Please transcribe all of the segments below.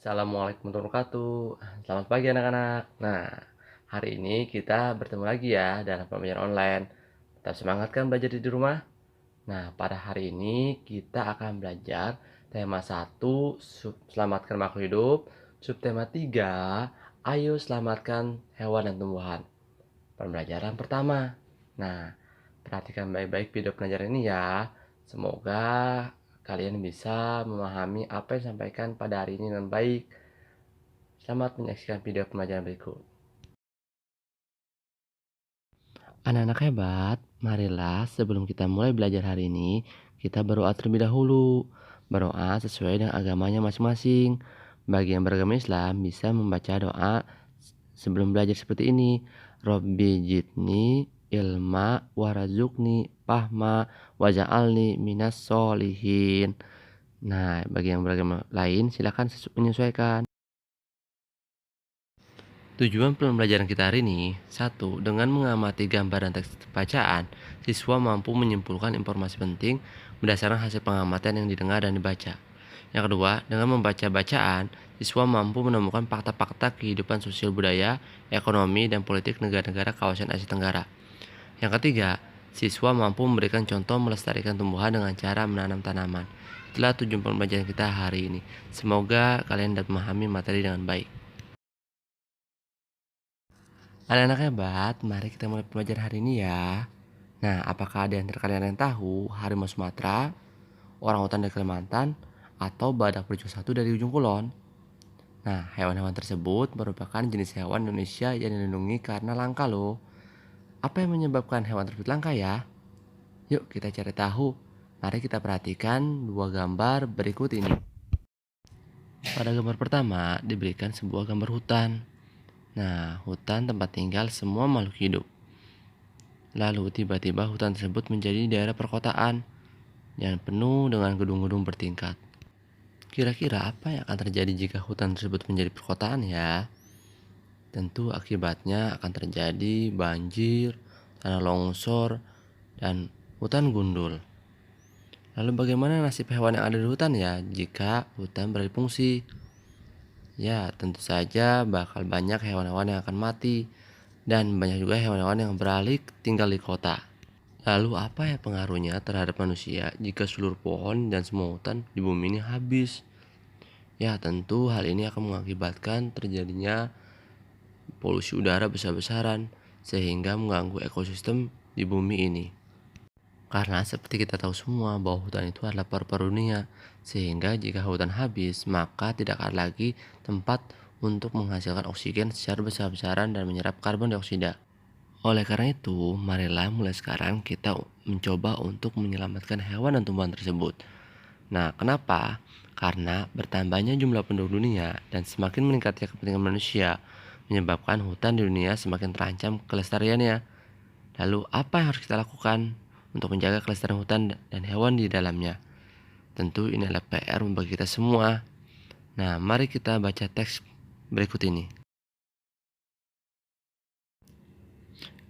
Assalamualaikum warahmatullahi wabarakatuh. Selamat pagi anak-anak. Nah, hari ini kita bertemu lagi ya dalam pembelajaran online. Tetap semangat kan belajar di rumah? Nah, pada hari ini kita akan belajar tema 1, selamatkan makhluk hidup, subtema 3, ayo selamatkan hewan dan tumbuhan. Pembelajaran pertama. Nah, perhatikan baik-baik video pelajaran ini ya. Semoga kalian bisa memahami apa yang disampaikan pada hari ini dengan baik. Selamat menyaksikan video pembelajaran berikut. Anak-anak hebat, marilah sebelum kita mulai belajar hari ini, kita berdoa terlebih dahulu. Berdoa sesuai dengan agamanya masing-masing. Bagi yang beragama Islam bisa membaca doa sebelum belajar seperti ini. Robbi jidni ilma warazukni fahma waja'alni minas solihin. Nah, bagi yang beragama lain silakan menyesuaikan. Tujuan pembelajaran kita hari ini, 1. Dengan mengamati gambar dan teks bacaan, siswa mampu menyimpulkan informasi penting berdasarkan hasil pengamatan yang didengar dan dibaca. Yang kedua, dengan membaca bacaan, siswa mampu menemukan fakta-fakta kehidupan sosial budaya, ekonomi, dan politik negara-negara kawasan Asia Tenggara. Yang ketiga, siswa mampu memberikan contoh melestarikan tumbuhan dengan cara menanam tanaman. Itulah tujuan pembelajaran kita hari ini. Semoga kalian dapat memahami materi dengan baik. Anak-anak hebat, mari kita mulai pembelajaran hari ini ya. Nah, apakah ada yang kalian yang tahu harimau Sumatera, orangutan dari Kalimantan, atau badak berjuluk satu dari ujung kulon? Nah, hewan-hewan tersebut merupakan jenis hewan Indonesia yang dilindungi karena langka loh. Apa yang menyebabkan hewan tersebut langka ya? Yuk kita cari tahu. Mari kita perhatikan dua gambar berikut ini. Pada gambar pertama diberikan sebuah gambar hutan. Nah, hutan tempat tinggal semua makhluk hidup. Lalu tiba-tiba hutan tersebut menjadi daerah perkotaan yang penuh dengan gedung-gedung bertingkat. Kira-kira apa yang akan terjadi jika hutan tersebut menjadi perkotaan ya? Tentu akibatnya akan terjadi banjir, tanah longsor, dan hutan gundul. Lalu bagaimana nasib hewan yang ada di hutan ya jika hutan beralih fungsi? Ya, tentu saja bakal banyak hewan-hewan yang akan mati dan banyak juga hewan-hewan yang beralih tinggal di kota. Lalu apa ya pengaruhnya terhadap manusia jika seluruh pohon dan semua hutan di bumi ini habis? Ya, tentu hal ini akan mengakibatkan terjadinya polusi udara besar-besaran sehingga mengganggu ekosistem di bumi ini. Karena seperti kita tahu semua bahwa hutan itu adalah paru-paru dunia, sehingga jika hutan habis, maka tidak ada lagi tempat untuk menghasilkan oksigen secara besar-besaran dan menyerap karbon dioksida. Oleh karena itu, marilah mulai sekarang kita mencoba untuk menyelamatkan hewan dan tumbuhan tersebut. Nah, kenapa? Karena bertambahnya jumlah penduduk dunia dan semakin meningkatnya kepentingan manusia menyebabkan hutan di dunia semakin terancam kelestariannya. Lalu, apa yang harus kita lakukan untuk menjaga kelestarian hutan dan hewan di dalamnya? Tentu ini adalah PR bagi kita semua. Nah, mari kita baca teks berikut ini.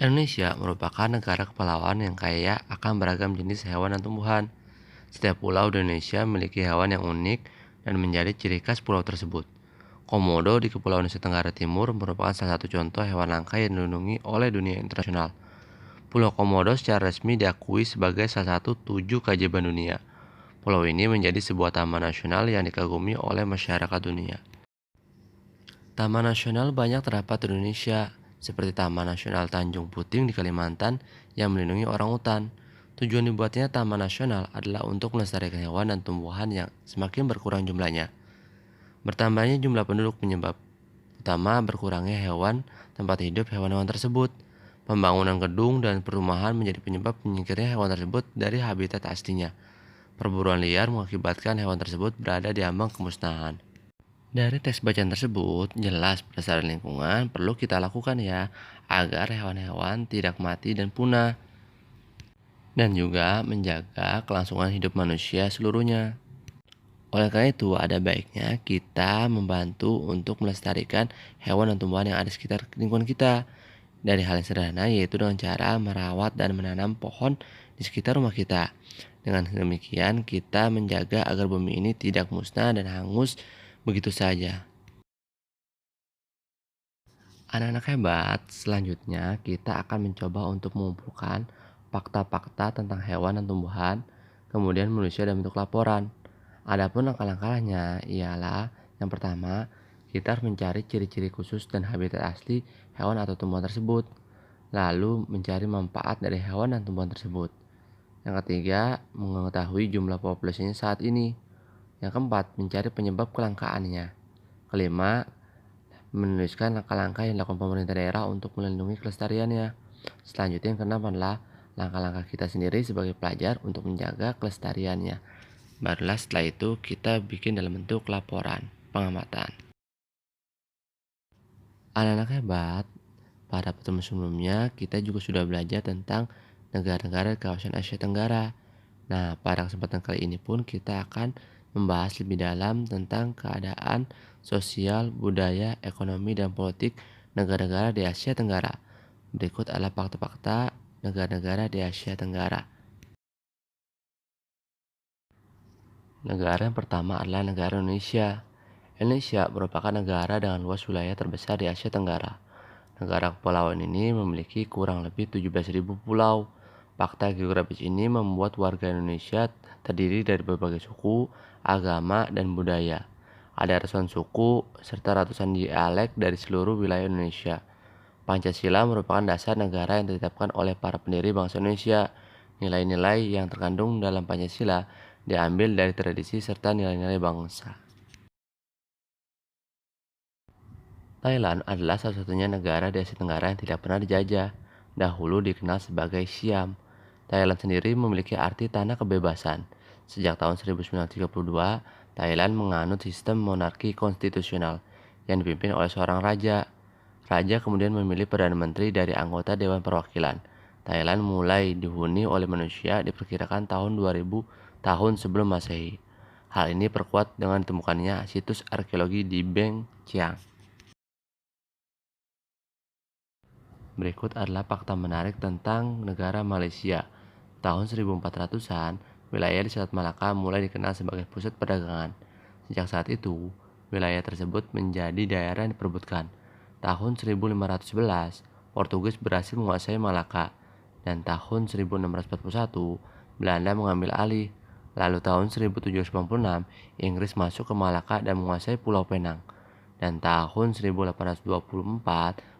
Indonesia merupakan negara kepulauan yang kaya akan beragam jenis hewan dan tumbuhan. Setiap pulau di Indonesia memiliki hewan yang unik dan menjadi ciri khas pulau tersebut. Komodo di Kepulauan Nusa Tenggara Timur merupakan salah satu contoh hewan langka yang dilindungi oleh dunia internasional. Pulau Komodo secara resmi diakui sebagai salah satu 7 keajaiban dunia. Pulau ini menjadi sebuah taman nasional yang dikagumi oleh masyarakat dunia. Taman nasional banyak terdapat di Indonesia, seperti Taman Nasional Tanjung Puting di Kalimantan yang melindungi orangutan. Tujuan dibuatnya taman nasional adalah untuk melestarikan hewan dan tumbuhan yang semakin berkurang jumlahnya. Bertambahnya jumlah penduduk penyebab utama berkurangnya hewan tempat hidup hewan-hewan tersebut. Pembangunan gedung dan perumahan menjadi penyebab menyingkirnya hewan tersebut dari habitat aslinya. Perburuan liar mengakibatkan hewan tersebut berada di ambang kemusnahan. Dari teks bacaan tersebut, jelas berdasarkan lingkungan perlu kita lakukan ya, agar hewan-hewan tidak mati dan punah. Dan juga menjaga kelangsungan hidup manusia seluruhnya. Oleh karena itu, ada baiknya kita membantu untuk melestarikan hewan dan tumbuhan yang ada di sekitar lingkungan kita. Dari hal yang sederhana, yaitu dengan cara merawat dan menanam pohon di sekitar rumah kita. Dengan demikian, kita menjaga agar bumi ini tidak musnah dan hangus Begitu saja. Anak-anak hebat, selanjutnya kita akan mencoba untuk mengumpulkan fakta-fakta tentang hewan dan tumbuhan, kemudian menulisnya dalam bentuk laporan. Adapun langkah-langkahnya ialah yang pertama, kita harus mencari ciri-ciri khusus dan habitat asli hewan atau tumbuhan tersebut, lalu mencari manfaat dari hewan dan tumbuhan tersebut. Yang ketiga, mengetahui jumlah populasinya saat ini. Yang keempat, mencari penyebab kelangkaannya. Kelima, menuliskan langkah-langkah yang dilakukan pemerintah daerah untuk melindungi kelestariannya. Selanjutnya yang keenam adalah langkah-langkah kita sendiri sebagai pelajar untuk menjaga kelestariannya. Barulah setelah itu kita bikin dalam bentuk laporan pengamatan. Anak-anak hebat, pada pertemuan sebelumnya kita juga sudah belajar tentang negara-negara di kawasan Asia Tenggara. Nah, pada kesempatan kali ini pun kita akan membahas lebih dalam tentang keadaan sosial, budaya, ekonomi, dan politik negara-negara di Asia Tenggara. Berikut adalah fakta-fakta negara-negara di Asia Tenggara. Negara yang pertama adalah negara Indonesia. Indonesia merupakan negara dengan luas wilayah terbesar di Asia Tenggara. Negara kepulauan ini memiliki kurang lebih 17.000 pulau. Fakta geografis ini membuat warga Indonesia terdiri dari berbagai suku, agama, dan budaya. Ada ratusan suku serta ratusan dialek dari seluruh wilayah Indonesia. Pancasila merupakan dasar negara yang ditetapkan oleh para pendiri bangsa Indonesia. Nilai-nilai yang terkandung dalam Pancasila diambil dari tradisi serta nilai-nilai bangsa. Thailand adalah satu-satunya negara di Asia Tenggara yang tidak pernah dijajah. Dahulu dikenal sebagai Siam. Thailand sendiri memiliki arti tanah kebebasan. Sejak tahun 1932, Thailand menganut sistem monarki konstitusional yang dipimpin oleh seorang raja. Raja kemudian memilih Perdana Menteri dari anggota Dewan Perwakilan. Thailand mulai dihuni oleh manusia diperkirakan tahun 2000 tahun sebelum Masehi. Hal ini perkuat dengan ditemukannya situs arkeologi di Beng Chiang. Berikut adalah fakta menarik tentang negara Malaysia. Tahun 1400-an, wilayah di Selat Malaka mulai dikenal sebagai pusat perdagangan. Sejak saat itu, wilayah tersebut menjadi daerah yang diperebutkan. Tahun 1511, Portugis berhasil menguasai Malaka, dan tahun 1641, Belanda mengambil alih. Lalu tahun 1796, Inggris masuk ke Malaka dan menguasai Pulau Penang. Dan tahun 1824,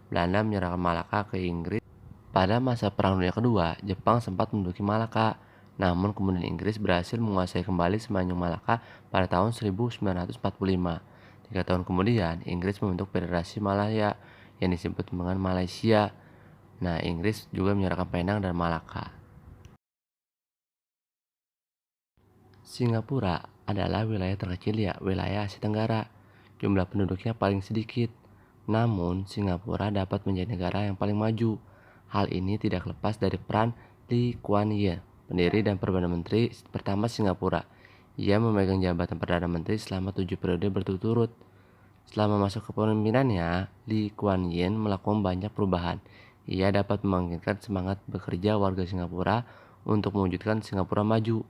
Belanda menyerahkan Malaka ke Inggris. Pada masa Perang Dunia Kedua, Jepang sempat menduduki Malaka, namun kemudian Inggris berhasil menguasai kembali semenanjung Malaka pada tahun 1945. 3 tahun kemudian, Inggris membentuk Federasi Malaya yang disebut dengan Malaysia. Nah, Inggris juga menyerahkan Penang dan Malaka. Singapura adalah wilayah terkecil wilayah Asia Tenggara. Jumlah penduduknya paling sedikit. Namun, Singapura dapat menjadi negara yang paling maju. Hal ini tidak lepas dari peran Lee Kuan Yew, pendiri dan Perdana Menteri pertama Singapura. Ia memegang jabatan Perdana Menteri selama 7 periode berturut-turut. Selama masuk kepemimpinannya, Lee Kuan Yew melakukan banyak perubahan. Ia dapat membangkitkan semangat bekerja warga Singapura untuk mewujudkan Singapura maju.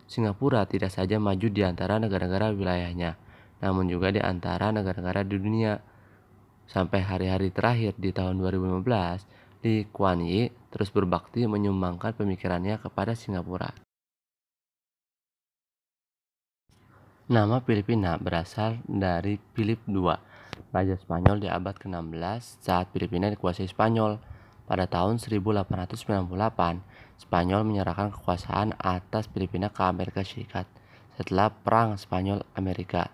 Singapura tidak saja maju di antara negara-negara wilayahnya, namun juga di antara negara-negara di dunia. Sampai hari-hari terakhir di tahun 2015, Lee Kuan Yew terus berbakti menyumbangkan pemikirannya kepada Singapura. Nama Filipina berasal dari Philip II, Raja Spanyol di abad ke-16 saat Filipina dikuasai Spanyol. Pada tahun 1898, Spanyol menyerahkan kekuasaan atas Filipina ke Amerika Serikat setelah Perang Spanyol-Amerika.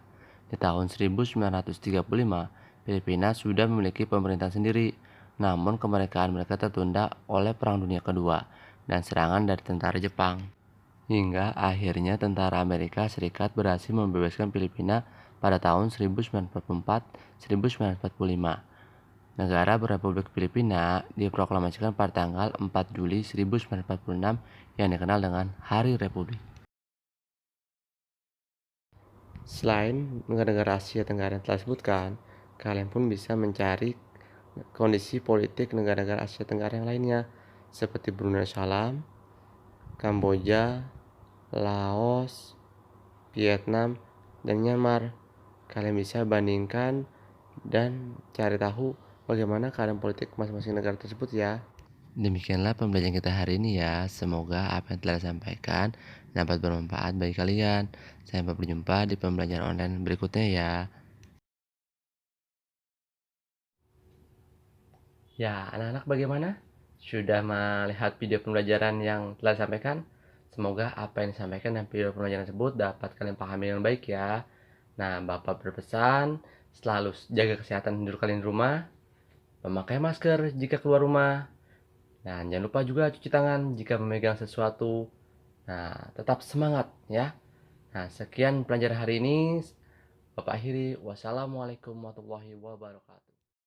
Di tahun 1935, Filipina sudah memiliki pemerintahan sendiri, namun kemerdekaan mereka tertunda oleh Perang Dunia Kedua dan serangan dari tentara Jepang. Hingga akhirnya tentara Amerika Serikat berhasil membebaskan Filipina pada tahun 1944-1945. Negara Republik Filipina diproklamasikan pada tanggal 4 Juli 1946 yang dikenal dengan Hari Republik. Selain negara-negara Asia Tenggara yang telah disebutkan, kalian pun bisa mencari kondisi politik negara-negara Asia Tenggara yang lainnya, seperti Brunei Darussalam, Kamboja, Laos, Vietnam, dan Myanmar. Kalian bisa bandingkan dan cari tahu bagaimana keadaan politik masing-masing negara tersebut ya. Demikianlah pembelajaran kita hari ini ya. Semoga apa yang telah disampaikan dapat bermanfaat bagi kalian. Sampai berjumpa di pembelajaran online berikutnya ya. Ya, anak-anak bagaimana? Sudah melihat video pembelajaran yang telah disampaikan? Semoga apa yang disampaikan dalam video pembelajaran tersebut dapat kalian pahami dengan baik ya. Nah, Bapak berpesan selalu jaga kesehatan diri kalian di rumah, memakai masker jika keluar rumah, dan jangan lupa juga cuci tangan jika memegang sesuatu. Nah, tetap semangat ya. Nah, sekian pelajaran hari ini. Bapak akhiri. Wassalamualaikum warahmatullahi wabarakatuh.